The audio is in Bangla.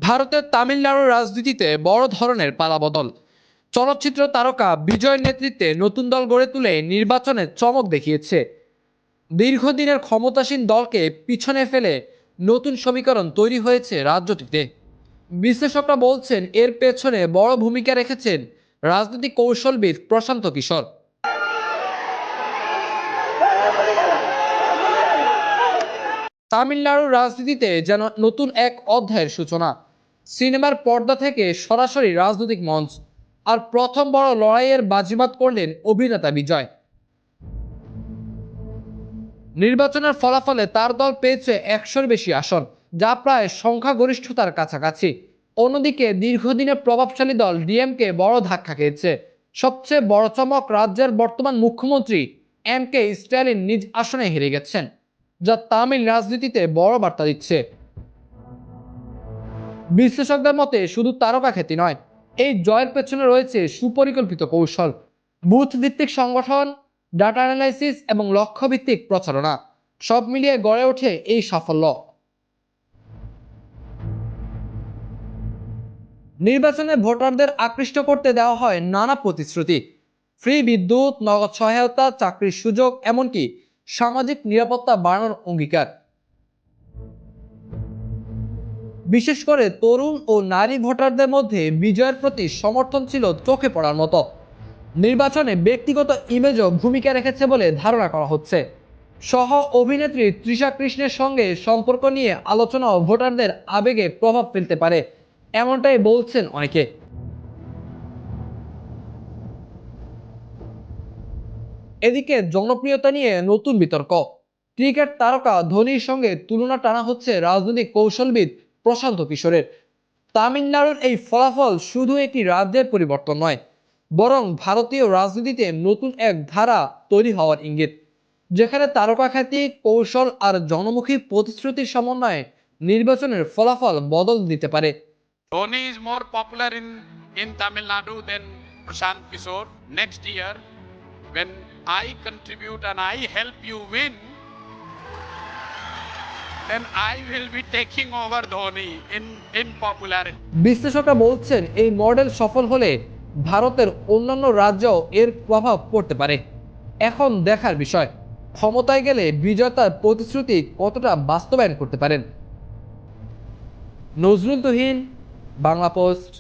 ভারতের তামিলনাড়ুর রাজনীতিতে বড় ধরনের পালাবদল। চলচ্চিত্র তারকা বিজয়ের নেতৃত্বে নতুন দল গড়ে তুলে নির্বাচনে চমক দেখিয়েছে। দীর্ঘদিনের ক্ষমতাসীন দলকে পিছনে ফেলে নতুন সমীকরণ তৈরি হয়েছে রাজ্যটিতে। বিশ্লেষকরা বলছেন এর পেছনে বড় ভূমিকা রেখেছেন রাজনৈতিক কৌশলবিদ প্রশান্ত কিশোর। তামিলনাড়ুর রাজনীতিতে যেন নতুন এক অধ্যায়ের সূচনা। সিনেমার পর্দা থেকে সরাসরি রাজনৈতিক মঞ্চ, আর প্রথম বড় লড়াইয়ের বাজিমাত করলেন অভিনেতা বিজয়। নির্বাচনের ফলাফলে তার দল পেয়েছে 100-র বেশি আসন, যা প্রায় সংখ্যাগরিষ্ঠতার কাছাকাছি। অন্যদিকে দীর্ঘদিনের প্রভাবশালী দল ডিএমকে বড় ধাক্কা খেয়েছে। সবচেয়ে বড় চমক, রাজ্যের বর্তমান মুখ্যমন্ত্রী এম.কে স্ট্যালিন নিজ আসনে হেরে গেছেন, যা তামিল রাজনীতিতে বড় বার্তা দিচ্ছে। বিশ্লেষকদের মতে শুধু তারকা খ্যাতি নয়, এই জয়ের পেছনে রয়েছে সুপরিকল্পিত কৌশল, বুথ ভিত্তিক সংগঠন, ডাটা অ্যানালাইসিস এবং লক্ষ্যভিত্তিক প্রচারণা। সব মিলিয়ে গড়ে ওঠে এই সাফল্য। নির্বাচনে ভোটারদের আকৃষ্ট করতে দেওয়া হয় নানা প্রতিশ্রুতি: ফ্রি বিদ্যুৎ, নগদ সহায়তা, চাকরির সুযোগ, এমনকি সামাজিক নিরাপত্তা বাড়ানোর অঙ্গীকার। বিশেষ করে তরুণ ও নারী ভোটারদের মধ্যে বিজয়ের প্রতি সমর্থন ছিল চোখে পড়ার মতো। নির্বাচনে ব্যক্তিগত ইমেজও ভূমিকা রেখেছে বলে ধারণা করা হচ্ছে। সহ অভিনেত্রী তৃষা কৃষ্ণের সঙ্গে সম্পর্ক নিয়ে আলোচনাও ভোটারদের আবেগে প্রভাব ফেলতে পারে, এমনটাই বলছেন অনেকে। এদিকে জনপ্রিয়তা নিয়ে নতুন বিতর্ক। ক্রিকেট তারকা ধোনির সঙ্গে তুলনা টানা হচ্ছে রাজনৈতিক কৌশলবিদ প্রশান্ত কিশোরের। তামিলনাড়ুর এই ফলাফল শুধু একটি রাজ্যের পরিবর্তন নয়, বরং ভারতীয় রাজনীতিতে নতুন এক ধারা তৈরি হওয়ার ইঙ্গিত, যেখানে তারকা খ্যাতি, কৌশল আর জনমুখী প্রতিশ্রুতির সমন্বয়ে নির্বাচনের ফলাফল বদল দিতে পারে। Dhoni is more popular in Tamil Nadu than Prashant Kishore. Next year, when I contribute and I help you win, then I will be taking over Dhoni in popularity. বিশ্লেষকরা বলছেন এই মডেল সফল হলে ভারতের অন্যান্য রাজ্যেও এর প্রভাব পড়তে পারে। এখন দেখার বিষয়, ক্ষমতায় গেলে বিজয় প্রতিশ্রুতি কতটা বাস্তবায়ন করতে পারেন। নজরুল তুহিন, বাংলা পোস্ট।